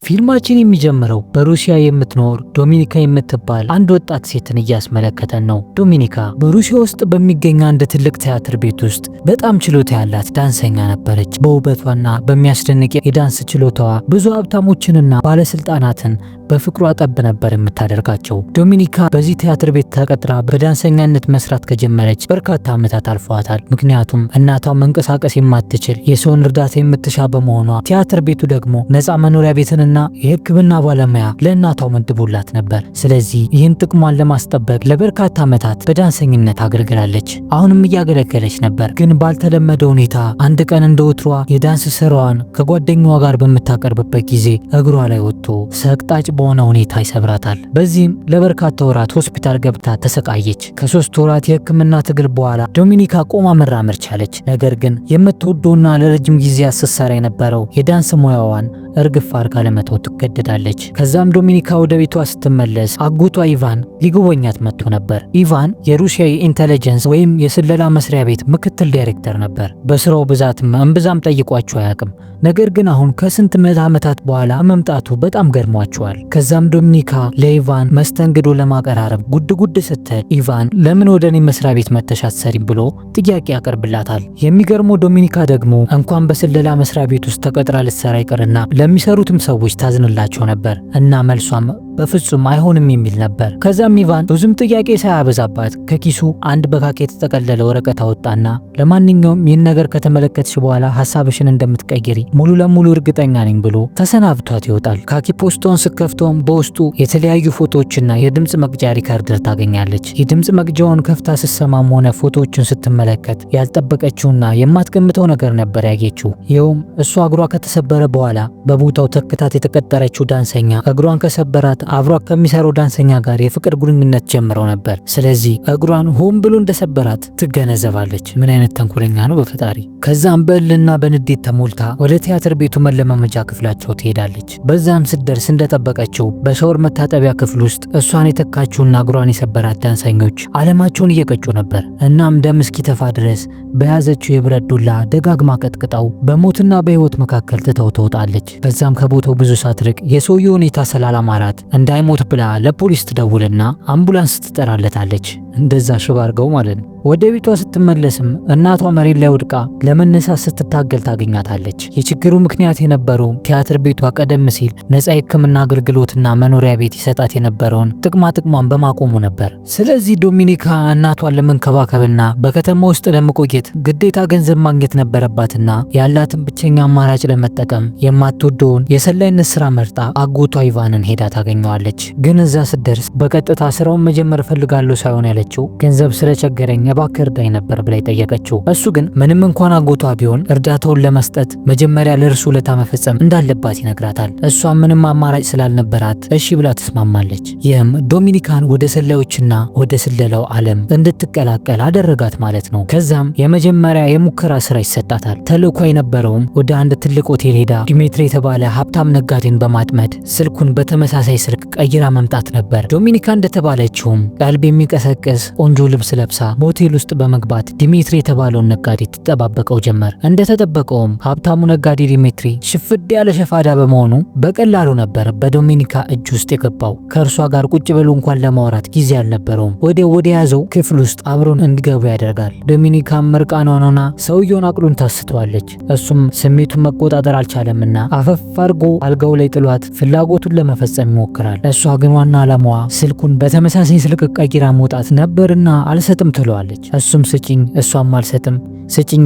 ፊልማችን የሚጀምረው በሩሲያ የምትኖር ዶሚኒካ የምትባል አንድ ወጣት ሴትን እያስመለከተን ነው። ዶሚኒካ በሩሲያ ውስጥ በሚገኝ አንድ ትልቅ ቲያትር ቤት ውስጥ በጣም ችሎታ ያላት ዳንሰኛ ነበረች። በውበቷና በሚያስደንቅ የዳንስ ችሎታዋ ብዙ ሀብታሞችንና ባለስልጣናትን በፍቅሯ ጠብ ነበር የምታደርጋቸው። ዶሚኒካ በዚህ ቲያትር ቤት ተቀጥራ በዳንሰኛነት መስራት ከጀመረች በርካታ ዓመታት አልፈዋታል። ምክንያቱም እናቷ መንቀሳቀስ የማትችል የሰውን እርዳታ የምትሻ በመሆኗ ቲያትር ቤቱ ደግሞ ነፃ መኖሪያ ቤትንና የሕክምና ባለሙያ ለእናቷ መድቦላት ነበር። ስለዚህ ይህን ጥቅሟን ለማስጠበቅ ለበርካታ ዓመታት በዳንሰኝነት አገልግላለች። አሁንም እያገለገለች ነበር። ግን ባልተለመደ ሁኔታ አንድ ቀን እንደ ወትሯ የዳንስ ስራዋን ከጓደኛዋ ጋር በምታቀርብበት ጊዜ እግሯ ላይ ወጥቶ ሰቅጣጭ በሆነ ሁኔታ ይሰብራታል። በዚህም ለበርካታ ወራት ሆስፒታል ገብታ ተሰቃየች። ከ3 ወራት የሕክምና ትግል በኋላ ዶሚኒካ ቆማ መራመድ ቻለች። ነገር ግን የምትወደውና ለረጅም ጊዜ ስትሰራ የነበረው የዳንስ ሙያዋን እርግፍ አድርጋ ለመተው ትገደዳለች። ከዛም ዶሚኒካ ወደ ቤቷ ስትመለስ አጎቷ ኢቫን ሊጎበኛት መጥቶ ነበር። ኢቫን የሩሲያ የኢንተለጀንስ ወይም የስለላ መስሪያ ቤት ምክትል ዳይሬክተር ነበር። በስራው ብዛትም እምብዛም ጠይቋቸው አያውቅም። ነገር ግን አሁን ከስንት ዓመታት በኋላ መምጣቱ በጣም ገርሟቸዋል። ከዛም ዶሚኒካ ለኢቫን መስተንግዶ ለማቀራረብ ጉድ ስትል ኢቫን ለምን ወደ እኔ መስሪያ ቤት መተሽ አትሰሪም ብሎ ጥያቄ ያቀርብላታል። የሚገርመው ዶሚኒካ ደግሞ እንኳን በስለላ መስሪያ ቤት ውስጥ ተቀጥራ ልትሰራ ይቅርና ለሚሰሩትም ሰዎች ታዝንላቸው ነበር እና መልሷም በፍጹም አይሆንም የሚል ነበር። ከዛም ኢቫን ብዙም ጥያቄ ሳያበዛባት ከኪሱ አንድ በካኬ የተጠቀለለ ወረቀት አወጣና ለማንኛውም ይህን ነገር ከተመለከትሽ በኋላ ሐሳብሽን እንደምትቀይሪ ሙሉ ለሙሉ እርግጠኛ ነኝ ብሎ ተሰናብቷት ይወጣል። ካኪ ፖስቶን ስከፍተውም በውስጡ የተለያዩ ፎቶዎችና የድምጽ መቅጃ ሪካርደር ታገኛለች። የድምጽ መቅጃውን ከፍታ ስትሰማም ሆነ ፎቶዎችን ስትመለከት ያልጠበቀችውና የማትገምተው ነገር ነበር ያጌችው። ይኸውም እሷ እግሯ ከተሰበረ በኋላ በቦታው ተክታት የተቀጠረችው ዳንሰኛ እግሯን ከሰበራት አብሯ ከሚሰራው ዳንሰኛ ጋር የፍቅር ግንኙነት ጀምረው ነበር። ስለዚህ እግሯን ሆን ብሎ እንደሰበራት ትገነዘባለች። ምን አይነት ተንኮለኛ ነው በፈጣሪ። ከዛም በእልና በንዴት ተሞልታ ወደ ቲያትር ቤቱ መለማመጃ ክፍላቸው ትሄዳለች። በዛም ስትደርስ እንደጠበቀችው በሻወር መታጠቢያ ክፍል ውስጥ እሷን የተካችውና እግሯን የሰበራት ዳንሰኞች ዓለማቸውን እየቀጩ ነበር። እናም ደም እስኪተፋ ድረስ በያዘችው የብረት ዱላ ደጋግማ ቀጥቅጣው በሞትና በህይወት መካከል ትተው ትወጣለች። ከዛም ከቦታው ብዙ ሳትርቅ የሰውየው ሁኔታ ስላላማራት እንዳይሞት ብላ ለፖሊስ ትደውልና አምቡላንስ ትጠራለታለች። እንደዛ ሽባ አድርገው ማለት ነው። ወደ ቤቷ ስትመለስም እናቷ መሬት ላይ ወድቃ ለመነሳት ስትታገል ታገኛታለች። የችግሩ ምክንያት የነበረው ቲያትር ቤቷ ቀደም ሲል ነፃ የሕክምና አገልግሎትና መኖሪያ ቤት ይሰጣት የነበረውን ጥቅሟን በማቆሙ ነበር። ስለዚህ ዶሚኒካ እናቷን ለመንከባከብና በከተማ ውስጥ ለመቆየት ግዴታ ገንዘብ ማግኘት ነበረባትና ያላትን ብቸኛ አማራጭ ለመጠቀም የማትወደውን የሰላይነት ስራ መርጣ አጎቷ ኢቫንን ሄዳ ታገኘዋለች። ግን እዛ ስትደርስ በቀጥታ ስራውን መጀመር እፈልጋለሁ ሳይሆን ያለችው ገንዘብ ስለቸገረኝ እባክህ እርዳኝ ነበር ብላ ጠየቀችው። እሱ ግን ምንም እንኳን አጎቷ ቢሆን እርዳታውን ለመስጠት መጀመሪያ ለእርሱ ውለታ መፈጸም እንዳለባት ይነግራታል። እሷ ምንም አማራጭ ስላልነበራት እሺ ብላ ትስማማለች። ይህም ዶሚኒካን ወደ ሰላዮችና ወደ ስለላው ዓለም እንድትቀላቀል አደረጋት ማለት ነው። ከዛም የመጀመሪያ የሙከራ ስራ ይሰጣታል። ተልእኮ የነበረውም ወደ አንድ ትልቅ ሆቴል ሄዳ ዲሜትሪ የተባለ ሀብታም ነጋዴን በማጥመድ ስልኩን በተመሳሳይ ስልክ ቀይራ መምጣት ነበር። ዶሚኒካ እንደተባለችውም ቀልብ የሚቀሰቅስ ቆንጆ ልብስ ለብሳ ሆቴል ውስጥ በመግባት ዲሜትሪ የተባለውን ነጋዴ ትጠባበቀው ጀመር። እንደተጠበቀውም ሀብታሙ ነጋዴ ዲሜትሪ ሽፍድ ያለ ሸፋዳ በመሆኑ በቀላሉ ነበር በዶሚኒካ እጅ ውስጥ የገባው። ከእርሷ ጋር ቁጭ ብሎ እንኳን ለማውራት ጊዜ አልነበረውም። ወደ ያዘው ክፍል ውስጥ አብሮን እንዲገቡ ያደርጋል። ዶሚኒካ ምርቃኗን ሆና ሰውየውን አቅሉን ታስተዋለች። እሱም ስሜቱን መቆጣጠር አልቻለምና አፈፍ አድርጎ አልጋው ላይ ጥሏት ፍላጎቱን ለመፈጸም ይሞክራል። እሷ ግን ዋና ዓላማዋ ስልኩን በተመሳሳይ ስልክ ቀይራ መውጣት ነበርና አልሰጥም ትለዋለች። እሱም ስጭኝ፣ እሷም አልሰጥም፣ ስጭኝ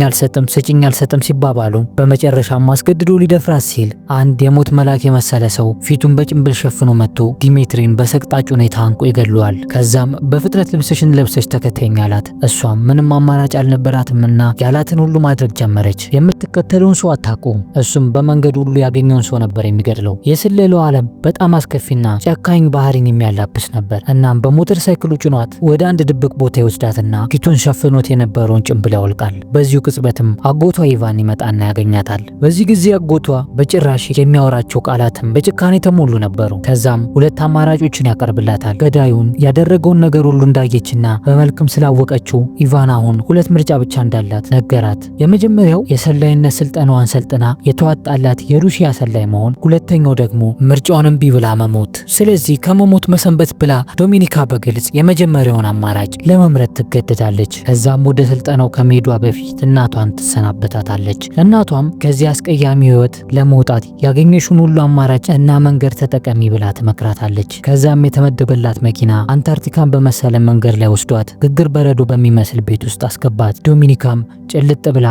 አልሰጥም ሲባባሉ በመጨረሻም አስገድዶ ሊደፍራት ሲል አንድ የሞት መልአክ የመሰለ ሰው ፊቱን በጭንብል ሸፍኖ መጥቶ ዲሜትሪን በሰቅጣጭ ሁኔታ አንቆ ይገድለዋል። ከዛም በፍጥነት ልብስሽን ለብሰሽ ተከተይኝ አላት። እሷም ምንም አማራጭ አልነበራትምና ያላትን ሁሉ ማድረግ ጀመረች። የምትከተለውን ሰው አታውቁም። እሱም በመንገድ ሁሉ ያገኘውን ሰው ነበር የሚገድለው። የስለላው ዓለም በጣም አስከፊና ጨካኝ ባህሪን የሚያላብስ ነበር። እናም በሞተር ሳይክሉ ጭኗት ወደ አንድ ድብቅ ቦታ ይወስዳትና ፊቱን ሸፍኖት የነበረውን ጭንብል ያወልቃል። በዚሁ ቅጽበትም አጎቷ ኢቫን ይመጣና ያገኛታል። በዚህ ጊዜ አጎቷ በጭራሽ የሚያወራቸው ቃላትም በጭካኔ የተሞሉ ነበሩ። ከዛም ሁለት አማራጮችን ያቀርብላታል። ገዳዩን ያደረገውን ነገር ሁሉ እንዳየችና በመልክም ስላወቀችው ኢቫን አሁን ሁለት ምርጫ ብቻ እንዳላት ነገራት። የመጀመሪያው የሰላይነት ስልጠናዋን ሰልጥና የተዋጣላት የሩሲያ ሰላይ መሆን፣ ሁለተኛው ደግሞ ምርጫውን እምቢ ብላ መሞት። ስለዚህ ከመሞት መሰንበት ብላ ዶሚኒካ በግልጽ የመጀመሪያውን አማራጭ ለመምረጥ ትገደዳለች። ከዛም ወደ ስልጠናው ከመሄዷ በፊት እናቷን ትሰናበታታለች። እናቷም ከዚህ አስቀያሚ ህይወት ለመውጣት ያገኘሽውን ሁሉ አማራጭ እና መንገድ ተጠቀሚ ብላ ትመክራታለች። ከዛም የተመደበላት መኪና አንታርክቲካን በመሰለ መንገድ ላይ ወስዷት ግግር በረዶ በሚመስል ቤት ውስጥ አስገባት። ዶሚኒካም ጭልጥ ብላ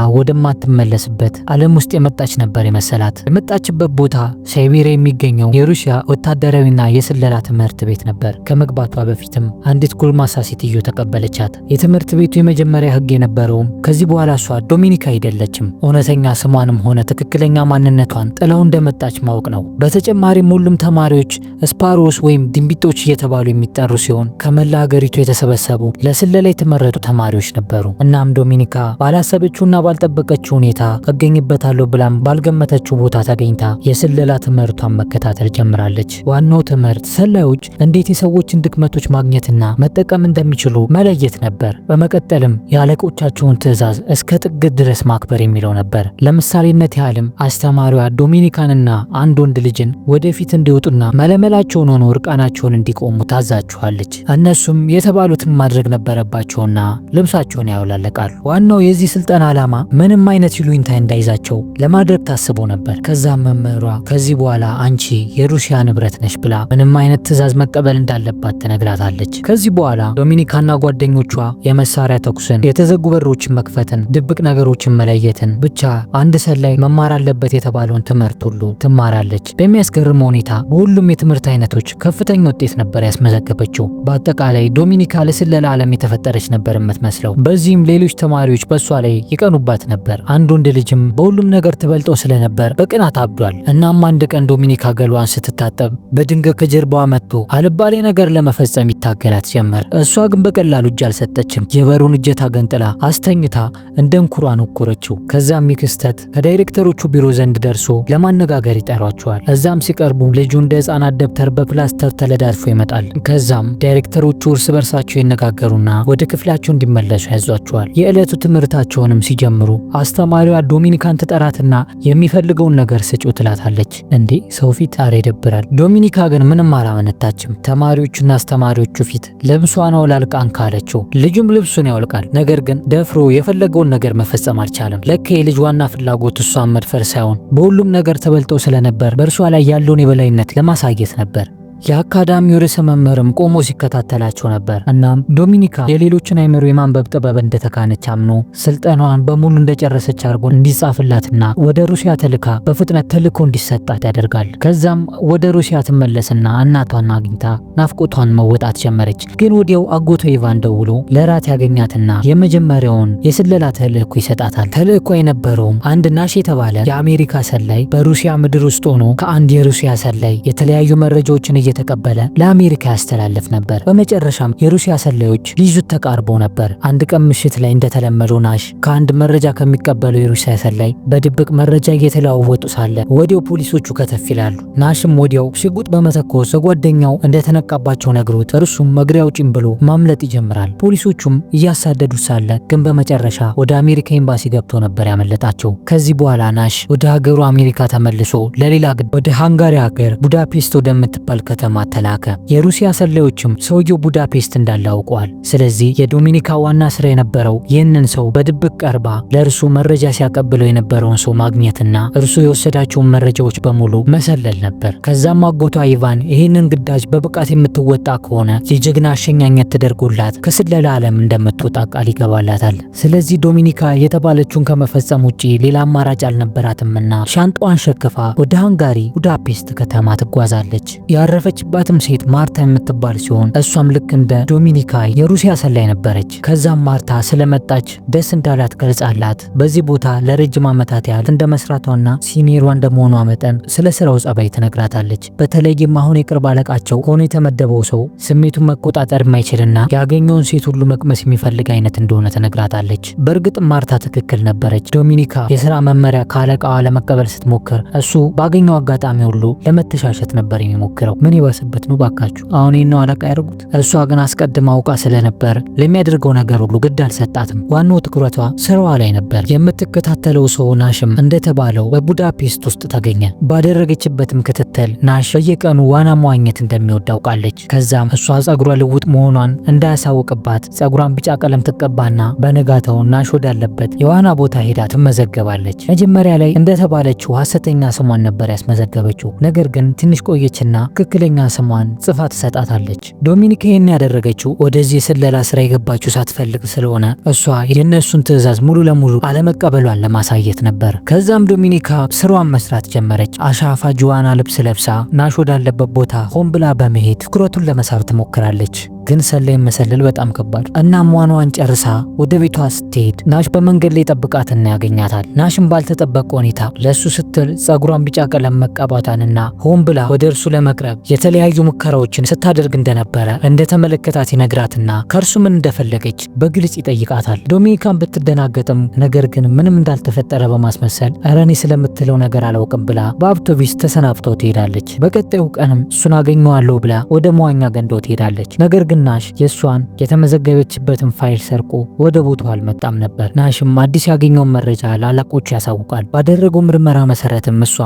ወደማትመለስበት ዓለም ውስጥ የመጣች ነበር የመሰላት። የመጣችበት ቦታ ሳይቤሪያ የሚገኘው የሩሲያ ወታደራዊና የስለላ ትምህርት ቤት ነበር። ከመግባቷ በፊትም አንዲት ጎልማሳ ሴትዮ ተቀበለቻት። የትምህርት ቤቱ የመጀመሪያ ህግ የነበረውም ከዚህ በኋላ እሷ ዶሚኒካ አይደለችም፣ እውነተኛ ስሟንም ሆነ ትክክለኛ ማንነቷን ጥላው እንደመጣች ማወቅ ነው። በተጨማሪም ሁሉም ተማሪዎች ስፓሮስ ወይም ድንቢጦች እየተባሉ የሚጠሩ ሲሆን ከመላ ሀገሪቱ የተሰበሰቡ ለስለላ የተመረጡ ተማሪዎች ነበሩ። እናም ዶሚኒካ ባላሰበችውና ባልጠበቀችው ሁኔታ እገኝበታለሁ ብላም ባልገመተችው ቦታ ተገኝታ የስለላ ትምህርቷን መከታተል ጀምራለች። ዋናው ትምህርት ሰላዮች እንዴት የሰዎችን ድክመቶች ማግኘትና መጠቀም እንደሚችሉ መለየት ነበር። በመቀጠልም የአለቆቻቸውን ትዕዛዝ እስከ ጥግ ድረስ ማክበር የሚለው ነበር። ለምሳሌነት ያህልም አስተማሪዋ ዶሚኒካንና አንድ ወንድ ልጅን ወደፊት እንዲወጡና መለመላቸውን ሆኖ እርቃናቸውን እንዲቆሙ ታዛቸዋለች። እነሱም የተባሉትን ማድረግ ነበረባቸውና ልብሳቸውን ያውላለቃሉ። ዋናው የዚህ ስልጠና ዓላማ ምንም አይነት ይሉኝታ እንዳይዛቸው ለማድረግ ታስቦ ነበር። ከዛም መምህሯ ከዚህ በኋላ አንቺ የሩሲያ ንብረት ነሽ ብላ ምንም አይነት ትዕዛዝ መቀበል እንዳለባት ትነግራታለች። ከዚህ በኋላ ዶሚኒካና ጓደኞቿ የመሳሪያ ተኩስን፣ የተዘጉ በሮችን መክፈትን፣ ድብቅ ነገሮችን መለየትን፣ ብቻ አንድ ሰላይ መማር አለበት የተባለውን ትምህርት ሁሉ ትማራለች። በሚያስገርም ሁኔታ በሁሉም የትምህርት አይነቶች ከፍተኛ ውጤት ነበር ያስመዘገበችው። በአጠቃላይ ዶሚኒካ ለስለላ ዓለም የተፈጠረች ነበር የምትመስለው። በዚህም ሌሎች ተማሪዎች በሷ ላይ ይቀኑባት ነበር። አንድ ወንድ ልጅም በሁሉም ነገር ትበልጠው ስለነበር በቅናት አብዷል። እናም አንድ ቀን ዶሚኒካ ገሏን ስትታጠብ በድንገት ከጀርባዋ መጥቶ አልባሌ ነገር ለመፈጸም ይታገላት ጀመር። እሷ ግን በቀላሉ እጅ አልሰጠችም። የበሩን እጀታ ገንጥላ አስተኝታ እንደ እንኩሯ ነኮረችው። ከዛም ክስተት ከዳይሬክተሮቹ ቢሮ ዘንድ ደርሶ ለማነጋገር ይጠሯቸዋል። እዛም ሲቀርቡ ልጁ እንደ ህፃናት ደብተር በፕላስተር ተለዳድፎ ይመጣል። ከዛም ዳይሬክተሮቹ እርስ በርሳቸው ይነጋገሩና ወደ ክፍላቸው እንዲመለሱ ያዟቸዋል። የዕለቱ ትምህርታቸውንም ሲጀምሩ አስተማሪዋ ዶሚኒካን ትጠራትና የሚፈልገውን ነገር ስጪው ትላታለች። እንዴ ሰው ፊት አረ ይደብራል። ዶሚኒካ ግን ምንም አላመነታችም። ተማሪዎቹና አስተማሪዎቹ ፊት ልብሷን አውላልቃ ካለችው ልጁም ልብሱን ያወልቃል። ነገር ግን ደፍሮ የፈለገውን ነገር መፈጸም አልቻለም። ለካ የልጅ ዋና ፍላጎት እሷን መድፈር ሳይሆን በሁሉም ነገር ተበልጦ ስለነበር በእርሷ ላይ ያለውን የበላይነት ለማሳየት ነበር። የአካዳሚው ርዕሰ መምህርም ቆሞ ሲከታተላቸው ነበር። እናም ዶሚኒካ የሌሎችን አይምሮ የማንበብ ጥበብ እንደተካነች አምኖ ስልጠናዋን በሙሉ እንደጨረሰች አድርጎ እንዲጻፍላትና ወደ ሩሲያ ተልካ በፍጥነት ተልኮ እንዲሰጣት ያደርጋል። ከዛም ወደ ሩሲያ ትመለስና እናቷን አግኝታ ናፍቆቷን መወጣት ጀመረች። ግን ወዲያው አጎቷ ኢቫን ደውሎ ለራት ያገኛትና የመጀመሪያውን የስለላ ተልእኮ ይሰጣታል። ተልእኮ የነበረውም አንድ ናሽ የተባለ የአሜሪካ ሰላይ በሩሲያ ምድር ውስጥ ሆኖ ከአንድ የሩሲያ ሰላይ የተለያዩ መረጃዎችን እየተቀበለ ለአሜሪካ ያስተላልፍ ነበር። በመጨረሻም የሩሲያ ሰላዮች ሊይዙት ተቃርበው ነበር። አንድ ቀን ምሽት ላይ እንደተለመደው ናሽ ከአንድ መረጃ ከሚቀበለው የሩሲያ ሰላይ በድብቅ መረጃ እየተለዋወጡ ሳለ ወዲያው ፖሊሶቹ ከተፍ ይላሉ። ናሽም ወዲያው ሽጉጥ በመተኮስ ጓደኛው እንደተነቃባቸው ነግሮት እርሱም መግሪያ አውጪኝ ብሎ ማምለጥ ይጀምራል። ፖሊሶቹም እያሳደዱት ሳለ ግን በመጨረሻ ወደ አሜሪካ ኤምባሲ ገብቶ ነበር ያመለጣቸው። ከዚህ በኋላ ናሽ ወደ ሀገሩ አሜሪካ ተመልሶ ለሌላ ወደ ሃንጋሪ ሀገር ቡዳፔስት ወደምትባል ከተማ ተላከ። የሩሲያ ሰላዮችም ሰውየው ቡዳፔስት እንዳለ አውቀዋል። ስለዚህ የዶሚኒካ ዋና ስራ የነበረው ይህንን ሰው በድብቅ ቀርባ ለእርሱ መረጃ ሲያቀብለው የነበረውን ሰው ማግኘትና እርሱ የወሰዳቸውን መረጃዎች በሙሉ መሰለል ነበር። ከዛም አጎቷ ኢቫን ይህንን ግዳጅ በብቃት የምትወጣ ከሆነ የጀግና አሸኛኘት ተደርጎላት ከስለላ ዓለም እንደምትወጣ ቃል ይገባላታል። ስለዚህ ዶሚኒካ የተባለችውን ከመፈጸም ውጪ ሌላ አማራጭ አልነበራትምና ሻንጣዋን ሸክፋ ወደ ሃንጋሪ ቡዳፔስት ከተማ ትጓዛለች። ያረፈች ያረፈችባትም ሴት ማርታ የምትባል ሲሆን እሷም ልክ እንደ ዶሚኒካ የሩሲያ ሰላይ ነበረች። ከዛም ማርታ ስለመጣች ደስ እንዳላት ገልጻላት በዚህ ቦታ ለረጅም ዓመታት ያህል እንደመስራቷና ሲኒየሯ እንደመሆኗ መጠን ስለ ስራው ጸባይ ትነግራታለች። በተለይም አሁን የቅርብ አለቃቸው ሆኖ የተመደበው ሰው ስሜቱን መቆጣጠር የማይችልና ያገኘውን ሴት ሁሉ መቅመስ የሚፈልግ አይነት እንደሆነ ትነግራታለች። በእርግጥ ማርታ ትክክል ነበረች። ዶሚኒካ የስራ መመሪያ ካለቃዋ ለመቀበል ስትሞክር እሱ ባገኘው አጋጣሚ ሁሉ ለመተሻሸት ነበር የሚሞክረው። ምን ይወስበት ነው ባካችሁ፣ አሁን ነው አለቃ ያደርጉት። እሷ ግን አስቀድማ አውቃ ስለነበር ለሚያደርገው ነገር ሁሉ ግድ አልሰጣትም። ዋናው ትኩረቷ ስራዋ ላይ ነበር። የምትከታተለው ሰው ናሽም እንደተባለው በቡዳፔስት ውስጥ ተገኘ። ባደረገችበትም ክትትል ናሽ በየቀኑ ዋና መዋኘት እንደሚወድ አውቃለች። ከዛም እሷ ጸጉሯ ልውጥ መሆኗን እንዳያሳውቅባት ጸጉሯን ቢጫ ቀለም ትቀባና በነጋታው ናሽ ወዳለበት የዋና ቦታ ሄዳ ትመዘገባለች። መጀመሪያ ላይ እንደተባለችው ሐሰተኛ ስሟን ነበር ያስመዘገበችው። ነገር ግን ትንሽ ቆየችና ትክክለኛ ስሟን ጽፋ ትሰጣታለች። ዶሚኒካ ይህን ያደረገችው ወደዚህ የስለላ ስራ የገባችው ሳትፈልግ ስለሆነ እሷ የነሱን ትዕዛዝ ሙሉ ለሙሉ አለመቀበሏን ለማሳየት ነበር። ከዛም ዶሚኒካ ስራዋን መስራት ጀመረች። አሻፋጅ ዋና ልብስ ለብሳ ናሽ ወዳለበት ቦታ ሆን ብላ በመሄድ ትኩረቱን ለመሳብ ትሞክራለች። ግን ሰላይ መሰለል በጣም ከባድ። እናም ዋናዋን ጨርሳ ወደ ቤቷ ስትሄድ ናሽ በመንገድ ላይ ጠብቃትና ያገኛታል። ናሽም ባልተጠበቀ ሁኔታ ለሱ ስትል ጸጉሯን ቢጫ ቀለም መቀባቷንና ሆን ብላ ወደ እርሱ ለመቅረብ የተለያዩ ሙከራዎችን ስታደርግ እንደነበረ እንደተመለከታት ይነግራትና ከእርሱ ምን እንደፈለገች በግልጽ ይጠይቃታል። ዶሚኒካን ብትደናገጥም ነገር ግን ምንም እንዳልተፈጠረ በማስመሰል እኔ ስለምትለው ነገር አላውቅም ብላ በአውቶቡስ ተሰናብተው ትሄዳለች። በቀጣዩ ቀንም እሱን አገኘዋለሁ ብላ ወደ መዋኛ ገንዳው ትሄዳለች። ነገር ግን ናሽ የእሷን የተመዘገበችበትን ፋይል ሰርቆ ወደ ቦታው አልመጣም ነበር። ናሽም አዲስ ያገኘውን መረጃ ለአለቆቹ ያሳውቃል። ባደረገው ምርመራ መሰረትም እሷ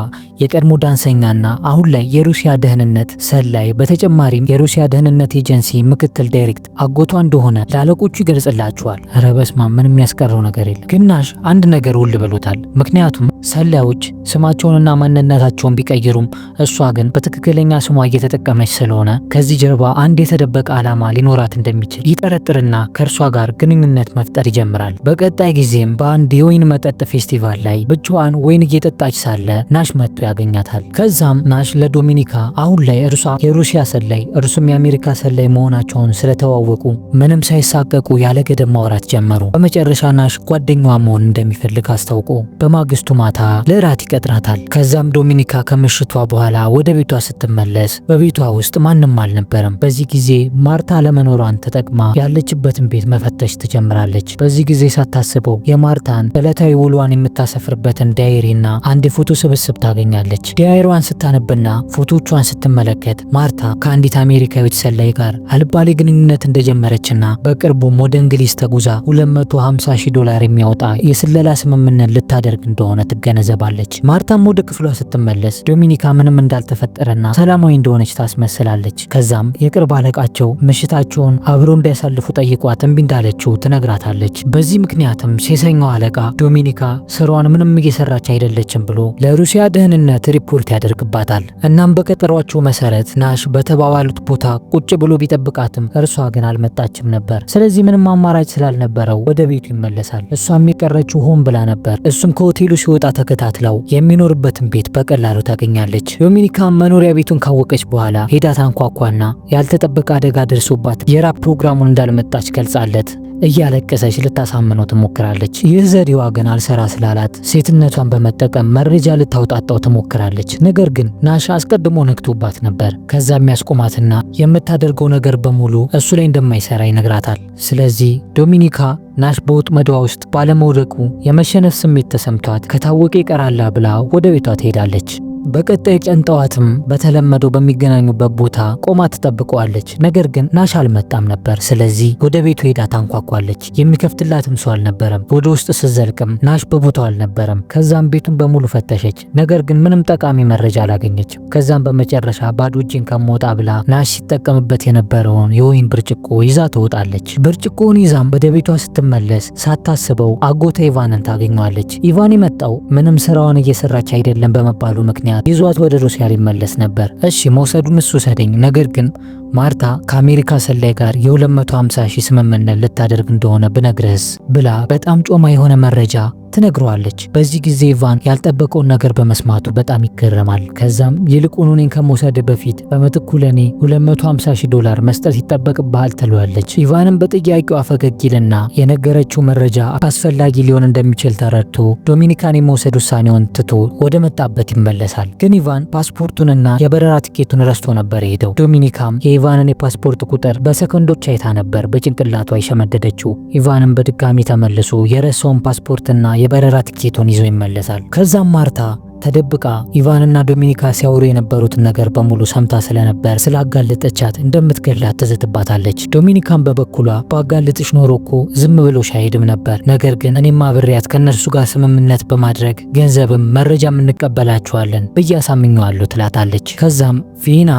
የቀድሞ ዳንሰኛና አሁን ላይ የሩሲያ ደህንነት ሰላይ በተጨማሪም የሩሲያ ደህንነት ኤጀንሲ ምክትል ዳይሬክት አጎቷ እንደሆነ ለአለቆቹ ይገልጽላቸዋል። ኧረ በስመ አብ ምንም የሚያስቀረው ነገር የለም። ግን ናሽ አንድ ነገር ውል ብሎታል። ምክንያቱም ሰላዮች ስማቸውንና ማንነታቸውን ቢቀይሩም እሷ ግን በትክክለኛ ስሟ እየተጠቀመች ስለሆነ ከዚህ ጀርባ አንድ የተደበቀ ዓላማ ሊኖራት እንደሚችል ይጠረጥርና ከእርሷ ጋር ግንኙነት መፍጠር ይጀምራል። በቀጣይ ጊዜም በአንድ የወይን መጠጥ ፌስቲቫል ላይ ብቻዋን ወይን እየጠጣች ሳለ ናሽ መጥቶ ያገኛታል። ከዛም ናሽ ለዶሚኒካ አሁን ላይ እርሷ የሩሲያ ሰላይ እርሱም የአሜሪካ ሰላይ መሆናቸውን ስለተዋወቁ ምንም ሳይሳቀቁ ያለ ገደብ ማውራት ጀመሩ። በመጨረሻ ናሽ ጓደኛዋ መሆን እንደሚፈልግ አስታውቆ በማግስቱ ማታ ለራት ይቀጥራታል። ከዛም ዶሚኒካ ከምሽቷ በኋላ ወደ ቤቷ ስትመለስ በቤቷ ውስጥ ማንም አልነበረም። በዚህ ጊዜ ማርታ ለመኖሯን ተጠቅማ ያለችበትን ቤት መፈተሽ ትጀምራለች። በዚህ ጊዜ ሳታስበው የማርታን ዕለታዊ ውሏን የምታሰፍርበትን ዳይሪና አንድ የፎቶ ስብስብ ታገኛለች። ዳይሪዋን ስታነብና ፎቶቿን ስትመለከት ማርታ ከአንዲት አሜሪካዊት ሰላይ ጋር አልባሌ ግንኙነት እንደጀመረችና በቅርቡም ወደ እንግሊዝ ተጉዛ $250,000 የሚያወጣ የስለላ ስምምነት ልታደርግ እንደሆነ ትገነዘባለች። ማርታም ወደ ክፍሏ ስትመለስ ዶሚኒካ ምንም እንዳልተፈጠረና ሰላማዊ እንደሆነች ታስመስላለች። ከዛም የቅርብ አለቃቸው ምሽታቸውን አብሮ እንዲያሳልፉ ጠይቋት እምቢ እንዳለችው ትነግራታለች። በዚህ ምክንያትም ሴሰኛው አለቃ ዶሚኒካ ስራዋን ምንም እየሰራች አይደለችም ብሎ ለሩሲያ ደህንነት ሪፖርት ያደርግባታል። እናም በቀጠሯቸው መሰረት ናሽ በተባባሉት ቦታ ቁጭ ብሎ ቢጠብቃትም እርሷ ግን አልመጣችም ነበር። ስለዚህ ምንም አማራጭ ስላልነበረው ወደ ቤቱ ይመለሳል። እሷም የቀረችው ሆን ብላ ነበር። እሱም ከሆቴሉ ሲወጣ ተከታትለው የሚኖርበትን ቤት በቀላሉ ታገኛለች። ዶሚኒካ መኖሪያ ቤቱን ካወቀች በኋላ ሄዳ ታንኳኳና ያልተጠበቀ አደጋ ደርሶባት የራፕ ፕሮግራሙን እንዳልመጣች ገልጻለት እያለቀሰች ልታሳምነው ትሞክራለች። ይህ ዘዴዋ ግን አልሰራ ስላላት ሴትነቷን በመጠቀም መረጃ ልታውጣጣው ትሞክራለች። ነገር ግን ናሽ አስቀድሞ ነክቶባት ነበር። ከዛ የሚያስቆማትና የምታደርገው ነገር በሙሉ እሱ ላይ እንደማይሰራ ይነግራታል። ስለዚህ ዶሚኒካ ናሽ በወጥመዷ ውስጥ ባለመውደቁ የመሸነፍ ስሜት ተሰምቷት ከታወቀ ይቀራላ ብላ ወደ ቤቷ ትሄዳለች። በቀጣይ ቀን ጠዋትም በተለመደው በሚገናኙበት ቦታ ቆማ ትጠብቀዋለች። ነገር ግን ናሽ አልመጣም ነበር። ስለዚህ ወደ ቤቱ ሄዳ ታንኳኳለች። የሚከፍትላትም ሰው አልነበረም። ወደ ውስጥ ስትዘልቅም ናሽ በቦታው አልነበረም። ከዛም ቤቱን በሙሉ ፈተሸች። ነገር ግን ምንም ጠቃሚ መረጃ አላገኘችም። ከዛም በመጨረሻ ባዶ እጄን ከመውጣ ብላ ናሽ ሲጠቀምበት የነበረውን የወይን ብርጭቆ ይዛ ትወጣለች። ብርጭቆውን ይዛም ወደ ቤቷ ስትመለስ ሳታስበው አጎቷ ኢቫንን ታገኘዋለች። ኢቫን የመጣው ምንም ስራዋን እየሰራች አይደለም በመባሉ ምክንያት ይዟት ወደ ሩሲያ ሊመለስ ነበር። እሺ መውሰዱን እሱ ሰደኝ፣ ነገር ግን ማርታ ከአሜሪካ ሰላይ ጋር የ250 ሺህ ስምምነት ልታደርግ እንደሆነ ብነግርህስ ብላ በጣም ጮማ የሆነ መረጃ ትነግረዋለች። በዚህ ጊዜ ኢቫን ያልጠበቀውን ነገር በመስማቱ በጣም ይገረማል። ከዛም ይልቁን እኔን ከመውሰድ በፊት በምትኩ ለኔ $250,000 መስጠት ይጠበቅብሃል ትለዋለች። ኢቫንም በጥያቄው ፈገግ ይልና የነገረችው መረጃ አስፈላጊ ሊሆን እንደሚችል ተረድቶ ዶሚኒካን የመውሰድ ውሳኔውን ትቶ ወደ መጣበት ይመለሳል። ግን ኢቫን ፓስፖርቱንና የበረራ ትኬቱን ረስቶ ነበር የሄደው። ዶሚኒካም የኢቫንን የፓስፖርት ቁጥር በሰከንዶች አይታ ነበር በጭንቅላቷ የሸመደደችው። ኢቫንም በድጋሚ ተመልሶ የረሳውን ፓስፖርትና የበረራ ትኬቱን ይዞ ይመለሳል። ከዛም ማርታ ተደብቃ ኢቫንና ዶሚኒካ ሲያወሩ የነበሩትን ነገር በሙሉ ሰምታ ስለነበር ስላጋለጠቻት እንደምትገላት ትዝትባታለች። ዶሚኒካን በበኩሏ ባጋለጥሽ ኖሮ እኮ ዝም ብሎሽ አይሄድም ነበር፣ ነገር ግን እኔማ አብሬያት ከነርሱ ጋር ስምምነት በማድረግ ገንዘብም መረጃም እንቀበላቸዋለን ብዬ አሳምኘዋለሁ ትላታለች። ከዛም ቪና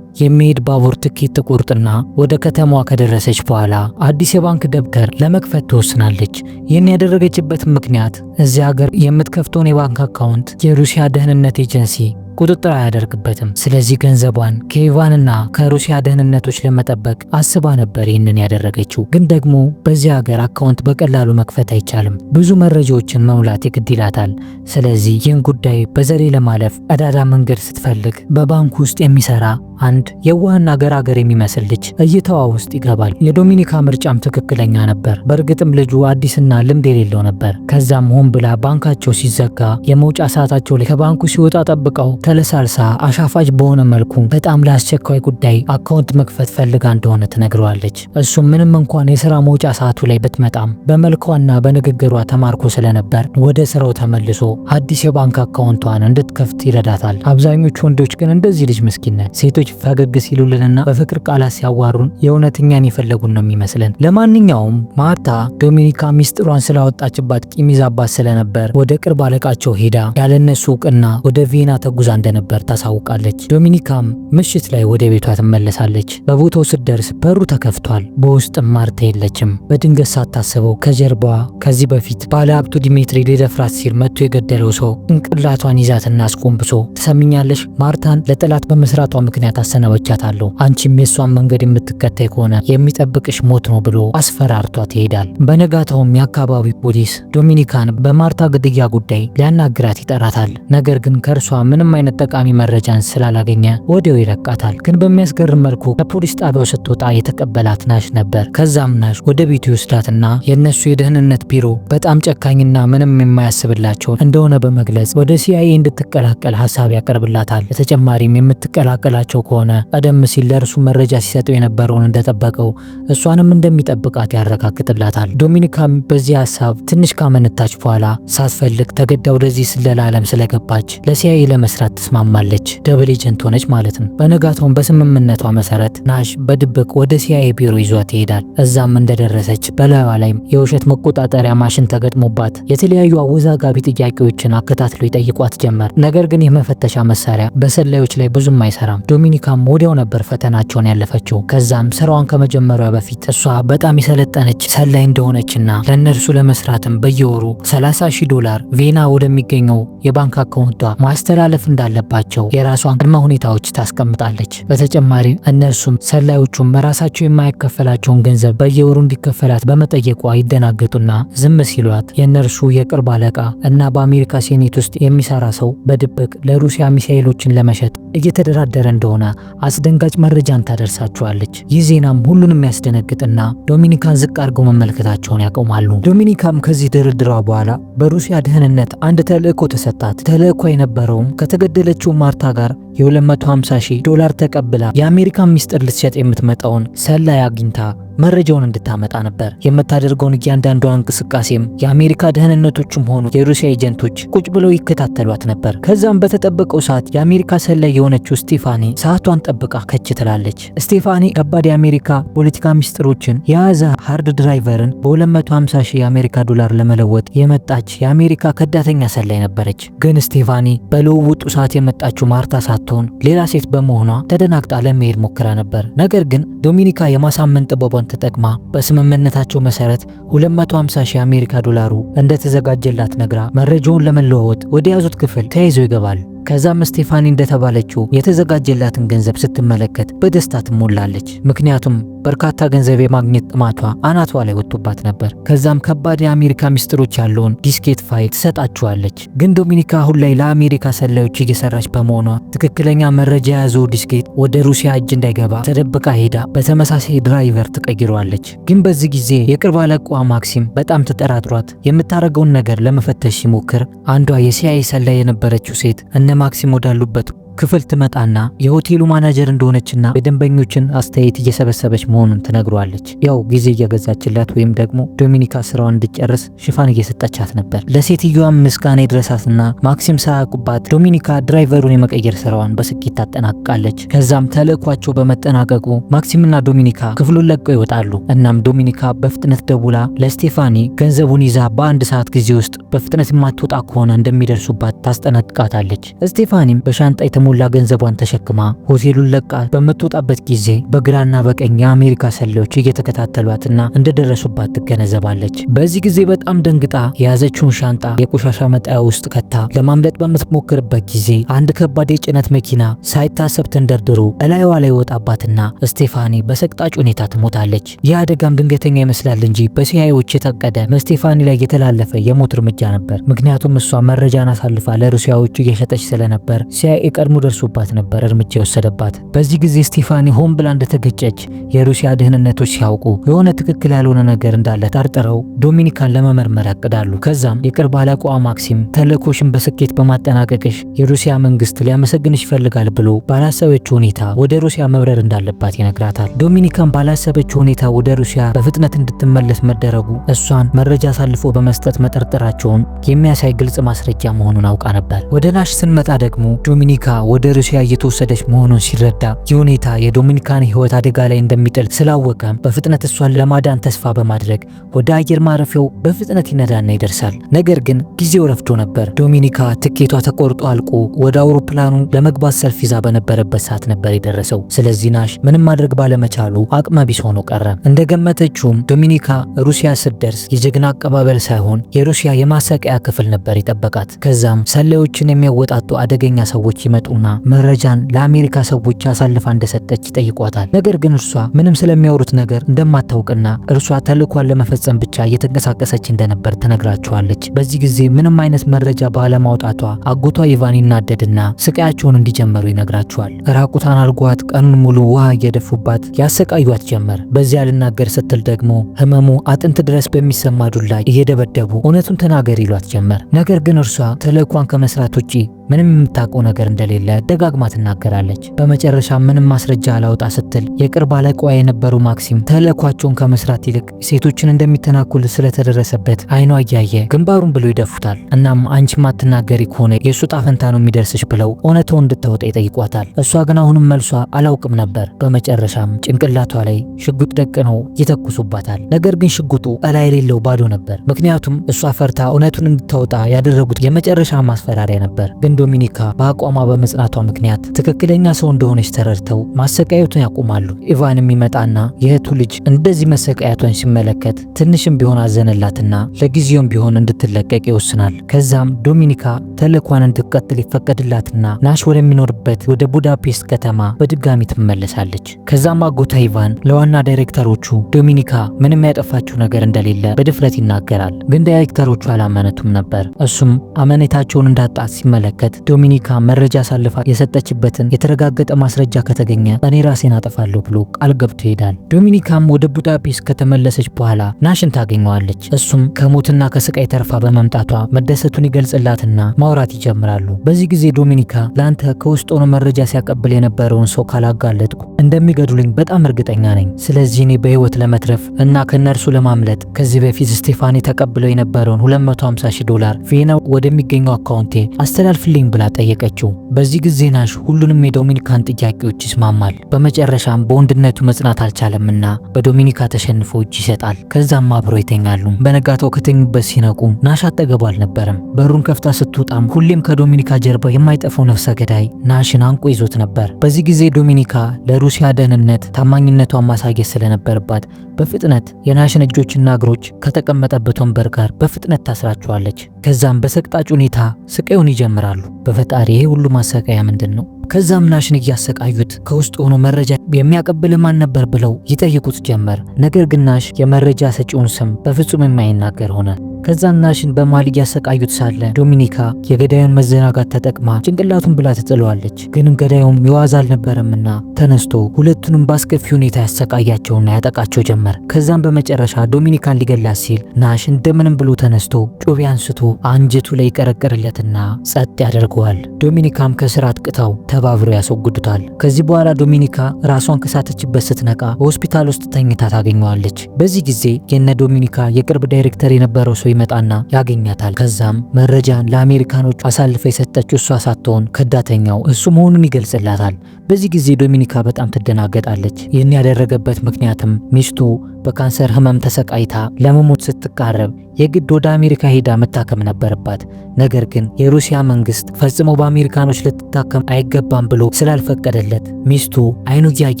የሚሄድ ባቡር ትኬት ትቆርጥና ወደ ከተማዋ ከደረሰች በኋላ አዲስ የባንክ ደብተር ለመክፈት ትወስናለች። ይህን ያደረገችበት ምክንያት እዚህ ሀገር የምትከፍተውን የባንክ አካውንት የሩሲያ ደህንነት ኤጀንሲ ቁጥጥር አያደርግበትም። ስለዚህ ገንዘቧን ከኢቫንና ከሩሲያ ደህንነቶች ለመጠበቅ አስባ ነበር ይህንን ያደረገችው። ግን ደግሞ በዚህ ሀገር አካውንት በቀላሉ መክፈት አይቻልም። ብዙ መረጃዎችን መሙላት ይግድ ይላታል። ስለዚህ ይህን ጉዳይ በዘዴ ለማለፍ ቀዳዳ መንገድ ስትፈልግ በባንክ ውስጥ የሚሰራ አንድ የዋህና ገራገር የሚመስል ልጅ እይታዋ ውስጥ ይገባል። የዶሚኒካ ምርጫም ትክክለኛ ነበር። በእርግጥም ልጁ አዲስና ልምድ የሌለው ነበር። ከዛም ሆን ብላ ባንካቸው ሲዘጋ የመውጫ ሰዓታቸው ላይ ከባንኩ ሲወጣ ጠብቀው ተለሳልሳ አሻፋጭ በሆነ መልኩ በጣም ለአስቸኳይ ጉዳይ አካውንት መክፈት ፈልጋ እንደሆነ ትነግረዋለች። እሱም ምንም እንኳን የሥራ መውጫ ሰዓቱ ላይ ብትመጣም በመልኳና በንግግሯ ተማርኮ ስለነበር ወደ ስራው ተመልሶ አዲስ የባንክ አካውንቷን እንድትከፍት ይረዳታል። አብዛኞቹ ወንዶች ግን እንደዚህ ልጅ ምስኪን ነን። ሴቶች ፈገግ ሲሉልንና በፍቅር ቃላት ሲያዋሩን የእውነተኛን የፈለጉን ነው የሚመስለን። ለማንኛውም ማርታ ዶሚኒካ ሚስጥሯን ስላወጣችባት ቂም ይዛባት ስለነበር ወደ ቅርብ አለቃቸው ሄዳ ያለነሱ እውቅና ወደ ቪና ተጉዛ እንደነበር ታሳውቃለች። ዶሚኒካም ምሽት ላይ ወደ ቤቷ ትመለሳለች። በቦታው ስትደርስ በሩ ተከፍቷል። በውስጥም ማርታ የለችም። በድንገት ሳታስበው ከጀርባዋ ከዚህ በፊት ባለሀብቱ ዲሜትሪ ሊደፍራት ሲል መጥቶ የገደለው ሰው ጭንቅላቷን ይዛትና አስቆንብሶ ትሰሚኛለሽ፣ ማርታን ለጠላት በመስራቷ ምክንያት አሰናበቻታለሁ። አንቺም የሷን መንገድ የምትከተይ ከሆነ የሚጠብቅሽ ሞት ነው ብሎ አስፈራርቷት ይሄዳል። በነጋታውም የአካባቢ ፖሊስ ዶሚኒካን በማርታ ግድያ ጉዳይ ሊያናግራት ይጠራታል። ነገር ግን ከእርሷ ምንም አይነት ጠቃሚ መረጃን ስላላገኘ ወዲያው ይለቃታል። ግን በሚያስገርም መልኩ ከፖሊስ ጣቢያው ስትወጣ የተቀበላት ናሽ ነበር። ከዛም ናሽ ወደ ቤቱ ይወስዳትና የነሱ የደህንነት ቢሮ በጣም ጨካኝና ምንም የማያስብላቸው እንደሆነ በመግለጽ ወደ ሲአይኤ እንድትቀላቀል ሀሳብ ያቀርብላታል። በተጨማሪም የምትቀላቀላቸው ከሆነ ቀደም ሲል ለእርሱ መረጃ ሲሰጠው የነበረውን እንደጠበቀው እሷንም እንደሚጠብቃት ያረጋግጥላታል። ዶሚኒካም በዚህ ሀሳብ ትንሽ ካመነታች በኋላ ሳትፈልግ ተገዳ ወደዚህ ስለላ ዓለም ስለገባች ለሲአይኤ ለመስራት ትስማማለች። ደብል ኤጀንት ሆነች ማለት ነው። በነጋታውም በስምምነቷ መሰረት ናሽ በድብቅ ወደ ሲአይኤ ቢሮ ይዟት ይሄዳል። እዛም እንደደረሰች በላይዋ ላይም የውሸት መቆጣጠሪያ ማሽን ተገጥሞባት የተለያዩ አወዛጋቢ ጥያቄዎችን አከታትሎ ይጠይቋት ጀመር። ነገር ግን የመፈተሻ መሳሪያ በሰላዮች ላይ ብዙም አይሰራም። ዶሚኒካም ወዲያው ነበር ፈተናቸውን ያለፈችው። ከዛም ስራዋን ከመጀመሪያዋ በፊት እሷ በጣም የሰለጠነች ሰላይ እንደሆነችና ለእነርሱ ለመስራትም በየወሩ $30,000 ቬና ወደሚገኘው የባንክ አካውንቷ ማስተላለፍ እንዳለባቸው የራሷን ቅድመ ሁኔታዎች ታስቀምጣለች። በተጨማሪም እነርሱም ሰላዮቹም በራሳቸው የማይከፈላቸውን ገንዘብ በየወሩ እንዲከፈላት በመጠየቋ ይደናገጡና ዝም ሲሏት የእነርሱ የቅርብ አለቃ እና በአሜሪካ ሴኔት ውስጥ የሚሰራ ሰው በድብቅ ለሩሲያ ሚሳኤሎችን ለመሸጥ እየተደራደረ እንደሆነ አስደንጋጭ መረጃን ታደርሳቸዋለች። ይህ ዜናም ሁሉንም ያስደነግጥና ዶሚኒካን ዝቅ አድርገው መመልከታቸውን ያቆማሉ። ዶሚኒካም ከዚህ ድርድሯ በኋላ በሩሲያ ደህንነት አንድ ተልእኮ ተሰጣት። ተልእኮ የነበረውም ከተገደለችው ማርታ ጋር $250,000 ተቀብላ የአሜሪካን ሚስጥር ልትሸጥ የምትመጣውን ሰላይ አግኝታ መረጃውን እንድታመጣ ነበር። የምታደርገውን እያንዳንዷ እንቅስቃሴም የአሜሪካ ደህንነቶችም ሆኑ የሩሲያ ኤጀንቶች ቁጭ ብለው ይከታተሏት ነበር። ከዛም በተጠበቀው ሰዓት የአሜሪካ ሰላይ የሆነችው ስቴፋኒ ሰዓቷን ጠብቃ ከች ትላለች። ስቴፋኒ ከባድ የአሜሪካ ፖለቲካ ሚስጥሮችን የያዘ ሃርድ ድራይቨርን በ250,000 የአሜሪካ ዶላር ለመለወጥ የመጣች የአሜሪካ ከዳተኛ ሰላይ ነበረች። ግን ስቴፋኒ በልውውጡ ሰዓት የመጣችው ማርታ ሳትሆን ሌላ ሴት በመሆኗ ተደናግጣ ለመሄድ ሞክራ ነበር። ነገር ግን ዶሚኒካ የማሳመን ጥበቧን ተጠቅማ በስምምነታቸው መሰረት $250,000 የአሜሪካ ዶላሩ እንደተዘጋጀላት ነግራ መረጃውን ለመለዋወጥ ወደ ያዙት ክፍል ተያይዘው ይገባል። ከዛም ስቴፋኒ እንደተባለችው የተዘጋጀላትን ገንዘብ ስትመለከት በደስታ ትሞላለች። ምክንያቱም በርካታ ገንዘብ የማግኘት ጥማቷ አናቷ ላይ ወጥቶባት ነበር። ከዛም ከባድ የአሜሪካ ሚስጥሮች ያለውን ዲስኬት ፋይል ትሰጣቸዋለች። ግን ዶሚኒካ አሁን ላይ ለአሜሪካ ሰላዮች እየሰራች በመሆኗ ትክክለኛ መረጃ የያዘው ዲስኬት ወደ ሩሲያ እጅ እንዳይገባ ተደብቃ ሄዳ በተመሳሳይ ድራይቨር ትቀይረዋለች። ግን በዚህ ጊዜ የቅርብ አለቃዋ ማክሲም በጣም ተጠራጥሯት የምታደርገውን ነገር ለመፈተሽ ሲሞክር አንዷ የሲአይኤ ሰላይ የነበረችው ሴት እነ ማክሲም ወዳሉበት ክፍል ትመጣና የሆቴሉ ማናጀር እንደሆነችና የደንበኞችን አስተያየት እየሰበሰበች መሆኑን ትነግሯለች። ያው ጊዜ እየገዛችላት ወይም ደግሞ ዶሚኒካ ስራዋን እንድጨርስ ሽፋን እየሰጠቻት ነበር። ለሴትዮዋም ምስጋና ይድረሳትና ማክሲም ሳያውቁባት ዶሚኒካ ድራይቨሩን የመቀየር ስራዋን በስኬት ታጠናቅቃለች። ከዛም ተልእኳቸው በመጠናቀቁ ማክሲምና ዶሚኒካ ክፍሉን ለቀው ይወጣሉ። እናም ዶሚኒካ በፍጥነት ደውላ ለስቴፋኒ ገንዘቡን ይዛ በአንድ ሰዓት ጊዜ ውስጥ በፍጥነት የማትወጣ ከሆነ እንደሚደርሱባት ታስጠነቅቃታለች። ስቴፋኒም በሻንጣ ሞላ ገንዘቧን ተሸክማ ሆቴሉን ለቃ በምትወጣበት ጊዜ በግራና በቀኝ የአሜሪካ ሰላዮች እየተከታተሏትና እንደደረሱባት ትገነዘባለች። በዚህ ጊዜ በጣም ደንግጣ የያዘችውን ሻንጣ የቆሻሻ መጣያ ውስጥ ከታ ለማምለጥ በምትሞክርበት ጊዜ አንድ ከባድ የጭነት መኪና ሳይታሰብ ተንደርድሮ እላይዋ ላይ ወጣባትና ስቴፋኒ በሰቅጣጭ ሁኔታ ትሞታለች። ይህ አደጋም ድንገተኛ ይመስላል እንጂ በሲአይኤዎች የታቀደ በስቴፋኒ ላይ የተላለፈ የሞት እርምጃ ነበር። ምክንያቱም እሷ መረጃን አሳልፋ ለሩሲያዎቹ እየሸጠች ስለነበር ሲአይኤ ቀድሞ ደርሶባት ነበር እርምጃ የወሰደባት። በዚህ ጊዜ ስቴፋኒ ሆን ብላ እንደተገጨች የሩሲያ ደህንነቶች ሲያውቁ የሆነ ትክክል ያልሆነ ነገር እንዳለ ጠርጥረው ዶሚኒካን ለመመርመር ያቅዳሉ። ከዛም የቅርብ አለቃዋ ማክሲም ተልእኮሽን በስኬት በማጠናቀቅሽ የሩሲያ መንግስት ሊያመሰግንሽ ይፈልጋል ብሎ ባላሰበችው ሁኔታ ወደ ሩሲያ መብረር እንዳለባት ይነግራታል። ዶሚኒካን ባላሰበችው ሁኔታ ወደ ሩሲያ በፍጥነት እንድትመለስ መደረጉ እሷን መረጃ አሳልፎ በመስጠት መጠርጠራቸውን የሚያሳይ ግልጽ ማስረጃ መሆኑን አውቃ ነበር። ወደ ናሽ ስንመጣ ደግሞ ዶሚኒካ ወደ ሩሲያ እየተወሰደች መሆኑን ሲረዳ የሁኔታ የዶሚኒካን ህይወት አደጋ ላይ እንደሚጥል ስላወቀ በፍጥነት እሷን ለማዳን ተስፋ በማድረግ ወደ አየር ማረፊያው በፍጥነት ይነዳና ይደርሳል። ነገር ግን ጊዜው ረፍዶ ነበር። ዶሚኒካ ትኬቷ ተቆርጦ አልቆ ወደ አውሮፕላኑ ለመግባት ሰልፍ ይዛ በነበረበት ሰዓት ነበር የደረሰው። ስለዚህ ናሽ ምንም ማድረግ ባለመቻሉ አቅመ ቢስ ሆኖ ቀረ። እንደገመተችውም ዶሚኒካ ሩሲያ ስትደርስ የጀግና አቀባበል ሳይሆን የሩሲያ የማሰቃያ ክፍል ነበር የጠበቃት። ከዛም ሰላዮችን የሚያወጣጡ አደገኛ ሰዎች ይመጡና መረጃን ለአሜሪካ ሰዎች አሳልፋ እንደሰጠች ይጠይቋታል። ነገር ግን እርሷ ምንም ስለሚያወሩት ነገር እንደማታውቅና እርሷ ተልእኳን ለመፈጸም ብቻ እየተንቀሳቀሰች እንደነበር ትነግራቸዋለች። በዚህ ጊዜ ምንም አይነት መረጃ ባለማውጣቷ አጎቷ ኢቫን ይናደድና ስቃያቸውን እንዲጀምሩ ይነግራቸዋል። ራቁታን አልጓት ቀኑን ሙሉ ውሃ እየደፉባት ያሰቃዩት ጀመር። በዚያ ልናገር ስትል ደግሞ ህመሙ አጥንት ድረስ በሚሰማ ዱላ እየደበደቡ እውነቱን ተናገር ይሏት ጀመር። ነገር ግን እርሷ ተልእኳን ከመስራት ውጪ ምንም የምታውቀው ነገር እንደሌለ ደጋግማ ትናገራለች። በመጨረሻ ምንም ማስረጃ አላውጣ ስትል የቅርብ አለቃዋ የነበሩ ማክሲም ተልእኳቸውን ከመስራት ይልቅ ሴቶችን እንደሚተናኩል ስለተደረሰበት አይኗ እያየ ግንባሩን ብሎ ይደፉታል። እናም አንቺ ማትናገሪ ከሆነ የእሱ ጣፈንታ ነው የሚደርስሽ ብለው እውነታውን እንድታወጣ ይጠይቋታል። እሷ ግን አሁንም መልሷ አላውቅም ነበር። በመጨረሻም ጭንቅላቷ ላይ ሽጉጥ ደቅነው ይተኩሱባታል። ነገር ግን ሽጉጡ እላይ የሌለው ባዶ ነበር። ምክንያቱም እሷ ፈርታ እውነቱን እንድታወጣ ያደረጉት የመጨረሻ ማስፈራሪያ ነበር። ግን ዶሚኒካ በአቋሟ በመጽናቷ ምክንያት ትክክለኛ ሰው እንደሆነች ተረድተው ማሰቃየቱን ያቆማሉ። ኢቫንም ይመጣና የእህቱ ልጅ እንደዚህ መሰቃየቷን ሲመለከት ትንሽም ቢሆን አዘነላትና ለጊዜውም ቢሆን እንድትለቀቅ ይወስናል። ከዛም ዶሚኒካ ተልእኳን እንድትቀጥል ይፈቀድላትና ናሽ ወደሚኖርበት ወደ ቡዳፔስት ከተማ በድጋሚ ትመለሳለች። ከዛም አጎቷ ኢቫን ለዋና ዳይሬክተሮቹ ዶሚኒካ ምንም ያጠፋችው ነገር እንደሌለ በድፍረት ይናገራል። ግን ዳይሬክተሮቹ አላመነቱም ነበር። እሱም አመኔታቸውን እንዳጣት ሲመለከት ዶሚኒካ መረጃ አሳልፋ የሰጠችበትን የተረጋገጠ ማስረጃ ከተገኘ እኔ ራሴን አጠፋለሁ ብሎ ቃል ገብቶ ይሄዳል። ዶሚኒካም ወደ ቡዳፔስት ከተመለሰች በኋላ ናሽን ታገኘዋለች። እሱም ከሞትና ከስቃይ ተርፋ በመምጣቷ መደሰቱን ይገልጽላትና ማውራት ይጀምራሉ። በዚህ ጊዜ ዶሚኒካ ለአንተ ከውስጥ ሆኖ መረጃ ሲያቀብል የነበረውን ሰው ካላጋለጥኩ እንደሚገድሉኝ በጣም እርግጠኛ ነኝ። ስለዚህ እኔ በህይወት ለመትረፍ እና ከነርሱ ለማምለጥ ከዚህ በፊት ስቴፋኒ ተቀብለው የነበረውን $250,000 ቪየና ወደሚገኘው አካውንቴ አስተላልፍልኝ ብላ ጠየቀችው። በዚህ ጊዜ ናሽ ሁሉንም የዶሚኒካን ጥያቄዎች ይስማማል። በመጨረሻም በወንድነቱ መጽናት አልቻለምና በዶሚኒካ ተሸንፎ እጅ ይሰጣል። ከዛም አብረው ይተኛሉ። በነጋታው ከተኙበት ሲነቁ ናሽ አጠገቡ አልነበረም። በሩን ከፍታ ስትወጣም ሁሌም ከዶሚኒካ ጀርባ የማይጠፋው ነፍሰ ገዳይ ናሽን አንቆ ይዞት ነበር። በዚህ ጊዜ ዶሚኒካ ለሩሲያ ደህንነት ታማኝነቷን ማሳየት ስለነበረባት በፍጥነት የናሽን እጆችና እግሮች ከተቀመጠበት ወንበር ጋር በፍጥነት ታስራቸዋለች። ከዛም በሰቅጣጭ ሁኔታ ስቃዩን ይጀምራሉ። በፈጣሪ ይሄ ሁሉ ማሰቃያ ምንድን ነው? ከዛም ናሽን እያሰቃዩት ከውስጥ ሆኖ መረጃ የሚያቀብል ማን ነበር ብለው ይጠይቁት ጀመር። ነገር ግን ናሽ የመረጃ ሰጪውን ስም በፍጹም የማይናገር ሆነ። ከዛም ናሽን በመሃል እያሰቃዩት ሳለ ዶሚኒካ የገዳዩን መዘናጋት ተጠቅማ ጭንቅላቱን ብላ ትጥለዋለች። ግን ገዳዩም የዋዛ አልነበረምና ተነስቶ ሁለቱንም በአስከፊ ሁኔታ ያሰቃያቸውና ያጠቃቸው ጀመር። ከዛም በመጨረሻ ዶሚኒካን ሊገላት ሲል ናሽ እንደምንም ብሎ ተነስቶ ጮቤ አንስቶ አንጀቱ ላይ ይቀረቅርለትና ጸጥ ያደርገዋል። ዶሚኒካም ከስራ አጥቅታው ተባብሮ ያስወግዱታል። ከዚህ በኋላ ዶሚኒካ ራሷን ከሳተችበት ስትነቃ በሆስፒታል ውስጥ ተኝታ ታገኘዋለች። በዚህ ጊዜ የነ ዶሚኒካ የቅርብ ዳይሬክተር የነበረው ሰው ይመጣና ያገኛታል። ከዛም መረጃን ለአሜሪካኖች አሳልፈ የሰጠችው እሷ ሳትሆን ከዳተኛው እሱ መሆኑን ይገልጽላታል። በዚህ ጊዜ ዶሚኒካ በጣም ትደናገጣለች። ይህን ያደረገበት ምክንያትም ሚስቱ በካንሰር ህመም ተሰቃይታ ለመሞት ስትቃረብ የግድ ወደ አሜሪካ ሄዳ መታከም ነበረባት። ነገር ግን የሩሲያ መንግስት ፈጽሞ በአሜሪካኖች ልትታከም አይገባም ብሎ ስላልፈቀደለት ሚስቱ አይኑ እያየ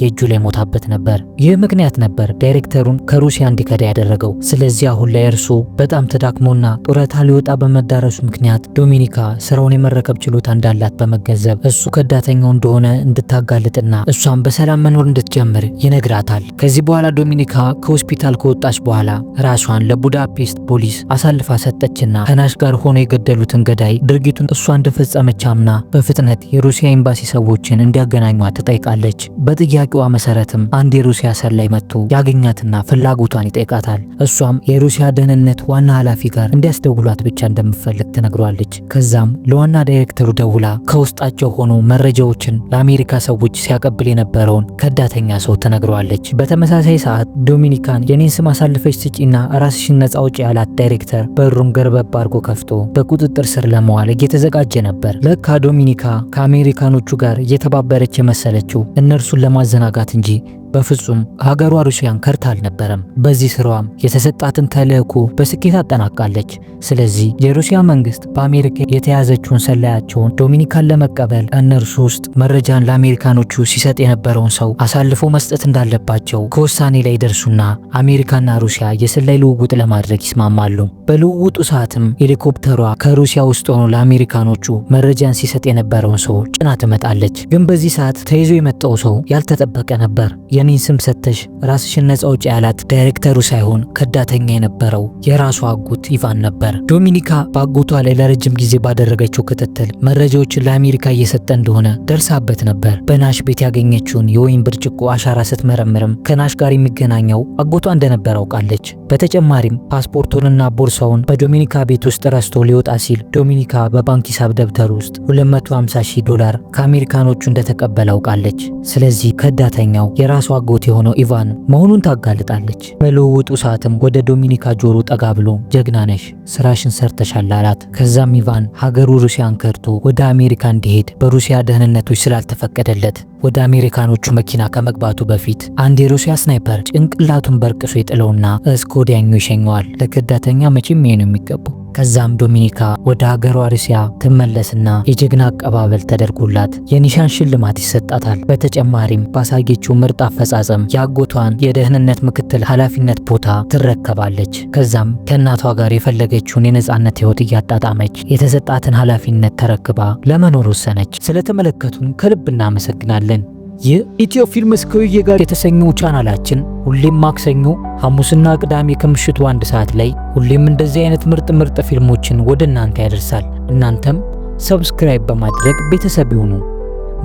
እጁ ላይ ሞታበት ነበር። ይህ ምክንያት ነበር ዳይሬክተሩን ከሩሲያ እንዲከዳ ያደረገው። ስለዚህ አሁን ላይ እርሱ በጣም ተዳክሞና ጡረታ ሊወጣ በመዳረሱ ምክንያት ዶሚኒካ ስራውን የመረከብ ችሎታ እንዳላት በመገንዘብ እሱ ከዳተኛው እንደሆነ እንድታጋልጥና እሷን በሰላም መኖር እንድትጀምር ይነግራታል። ከዚህ በኋላ ዶሚኒካ ከሆስፒታል ከወጣች በኋላ ራሷን ለቡዳፔስት ፖሊስ አሳልፋ ሰጠችና ከናሽ ጋር ሆኖ የገደሉትን ገዳይ ድርጊቱን እሷ እንደፈጸመች አምና በፍጥነት የሩሲያ ኤምባሲ ሰዎችን እንዲያገናኟት ትጠይቃለች። በጥያቄዋ መሰረትም አንድ የሩሲያ ሰላይ መጥቶ ያገኛትና ፍላጎቷን ይጠይቃታል። እሷም የሩሲያ ደህንነት ዋና ኃላፊ ጋር እንዲያስደውሏት ብቻ እንደምትፈልግ ትነግሯለች። ከዛም ለዋና ዳይሬክተሩ ደውላ ከውስጣቸው ሆኖ መረጃዎችን ለአሜሪካ ሰዎች ሲያቀብል የነበረውን ከዳተኛ ሰው ትነግሯለች። በተመሳሳይ ሰዓት ዶሚኒካን የኔን ስም አሳልፈች ስጪና ራስሽን ነጻ አውጪ ያላት ዳይሬክተር በሩን ገርበብ አድርጎ ከፍቶ በቁጥጥር ስር ለመዋል እየተዘጋጀ ነበር። ለካ ዶሚኒካ ከአሜሪካኖቹ ጋር እየተባበረች የመሰለችው እነርሱን ለማዘናጋት እንጂ በፍጹም ሀገሯ ሩሲያን ከርታ አልነበረም። በዚህ ስራዋም የተሰጣትን ተልእኮ በስኬት አጠናቃለች። ስለዚህ የሩሲያ መንግስት በአሜሪካ የተያዘችውን ሰላያቸውን ዶሚኒካን ለመቀበል እነርሱ ውስጥ መረጃን ለአሜሪካኖቹ ሲሰጥ የነበረውን ሰው አሳልፎ መስጠት እንዳለባቸው ከውሳኔ ላይ ደርሱና አሜሪካና ሩሲያ የሰላይ ልውውጥ ለማድረግ ይስማማሉ። በልውውጡ ሰዓትም ሄሊኮፕተሯ ከሩሲያ ውስጥ ሆኖ ለአሜሪካኖቹ መረጃን ሲሰጥ የነበረውን ሰው ጭና ትመጣለች። ግን በዚህ ሰዓት ተይዞ የመጣው ሰው ያልተጠበቀ ነበር። የኔን ስም ሰተሽ ራስሽን ነጻ አውጪ ያላት ዳይሬክተሩ ሳይሆን ከዳተኛ የነበረው የራሷ አጎት ኢቫን ነበር። ዶሚኒካ በአጎቷ ላይ ለረጅም ጊዜ ባደረገችው ክትትል መረጃዎችን ለአሜሪካ እየሰጠ እንደሆነ ደርሳበት ነበር። በናሽ ቤት ያገኘችውን የወይን ብርጭቆ አሻራ ስትመረምርም ከናሽ ጋር የሚገናኘው አጎቷ እንደነበር አውቃለች። በተጨማሪም ፓስፖርቱንና ቦርሳውን በዶሚኒካ ቤት ውስጥ ረስቶ ሊወጣ ሲል ዶሚኒካ በባንክ ሂሳብ ደብተር ውስጥ $250,000 ከአሜሪካኖቹ እንደተቀበለ አውቃለች። ስለዚህ ከዳተኛው የራሷ አጎት የሆነው ኢቫን መሆኑን ታጋልጣለች። በልውውጡ ሰዓትም ወደ ዶሚኒካ ጆሮ ጠጋ ብሎ ጀግና ነሽ፣ ስራሽን ሰርተሻል አላት። ከዛም ኢቫን ሀገሩ ሩሲያን ከርቶ ወደ አሜሪካ እንዲሄድ በሩሲያ ደህንነቶች ስላልተፈቀደለት ወደ አሜሪካኖቹ መኪና ከመግባቱ በፊት አንድ የሩሲያ ስናይፐር ጭንቅላቱን በርቅሶ ይጥለውና እስከ ወዲያኛው ይሸኘዋል። ለከዳተኛ መቼም ይሄ ነው የሚገባው። ከዛም ዶሚኒካ ወደ ሀገሯ ሩሲያ ትመለስና የጀግና አቀባበል ተደርጎላት የኒሻን ሽልማት ይሰጣታል። በተጨማሪም ባሳየችው ምርጥ አፈጻጸም የአጎቷን የደህንነት ምክትል ኃላፊነት ቦታ ትረከባለች። ከዛም ከእናቷ ጋር የፈለገችውን የነጻነት ህይወት እያጣጣመች የተሰጣትን ኃላፊነት ተረክባ ለመኖር ወሰነች። ስለተመለከቱን ከልብ እናመሰግናለን። ይህ ኢትዮ ፊልምስ ከውዬ ጋር የተሰኘው ቻናላችን ሁሌም ማክሰኞ፣ ሐሙስና ቅዳሜ ከምሽቱ 1 ሰዓት ላይ ሁሌም እንደዚህ አይነት ምርጥ ፊልሞችን ወደ እናንተ ያደርሳል። እናንተም ሰብስክራይብ በማድረግ ቤተሰብ ይሁኑ።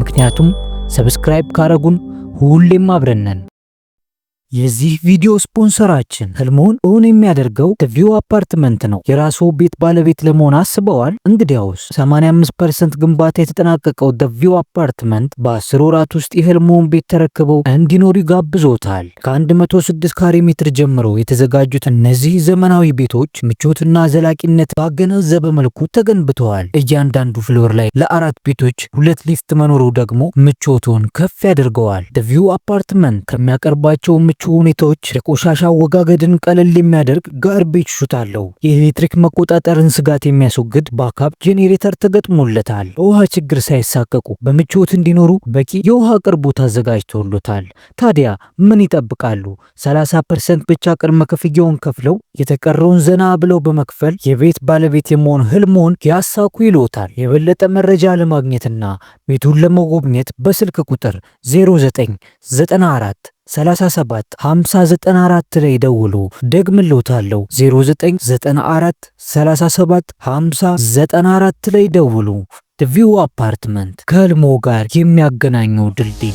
ምክንያቱም ሰብስክራይብ ካረጉን ሁሌም አብረን ነን። የዚህ ቪዲዮ ስፖንሰራችን ህልሞን እውን የሚያደርገው ቪው አፓርትመንት ነው። የራስዎ ቤት ባለቤት ለመሆን አስበዋል? እንግዲያውስ 85% ግንባታ የተጠናቀቀው ቪው አፓርትመንት በ10 ወራት ውስጥ የህልሞን ቤት ተረክበው እንዲኖሩ ይጋብዞታል። ከ106 ካሬ ሜትር ጀምሮ የተዘጋጁት እነዚህ ዘመናዊ ቤቶች ምቾትና ዘላቂነት ባገናዘበ መልኩ ተገንብተዋል። እያንዳንዱ ፍሎር ላይ ለ4 ቤቶች 2 ሊፍት መኖሩ ደግሞ ምቾቱን ከፍ ያደርገዋል። ቪው አፓርትመንት ከሚያቀርባቸው ሁኔታዎች የቆሻሻ አወጋገድን ቀለል የሚያደርግ ጋርቤጅ ሹት አለው። የኤሌክትሪክ መቆጣጠርን ስጋት የሚያስወግድ ባካፕ ጄኔሬተር ተገጥሞለታል። በውሃ ችግር ሳይሳቀቁ በምቾት እንዲኖሩ በቂ የውሃ አቅርቦት አዘጋጅቶሎታል። ታዲያ ምን ይጠብቃሉ? 30% ብቻ ቅድመ ክፍያውን ከፍለው የተቀረውን ዘና ብለው በመክፈል የቤት ባለቤት የመሆን ህልሞን ያሳኩ ይሎታል። የበለጠ መረጃ ለማግኘትና ቤቱን ለመጎብኘት በስልክ ቁጥር 0994 37 5094 ላይ ደውሉ። ደግምልዎታለሁ 0994 37 5094 ላይ ደውሉ። ቪው አፓርትመንት ከህልሞ ጋር የሚያገናኘው ድልድይ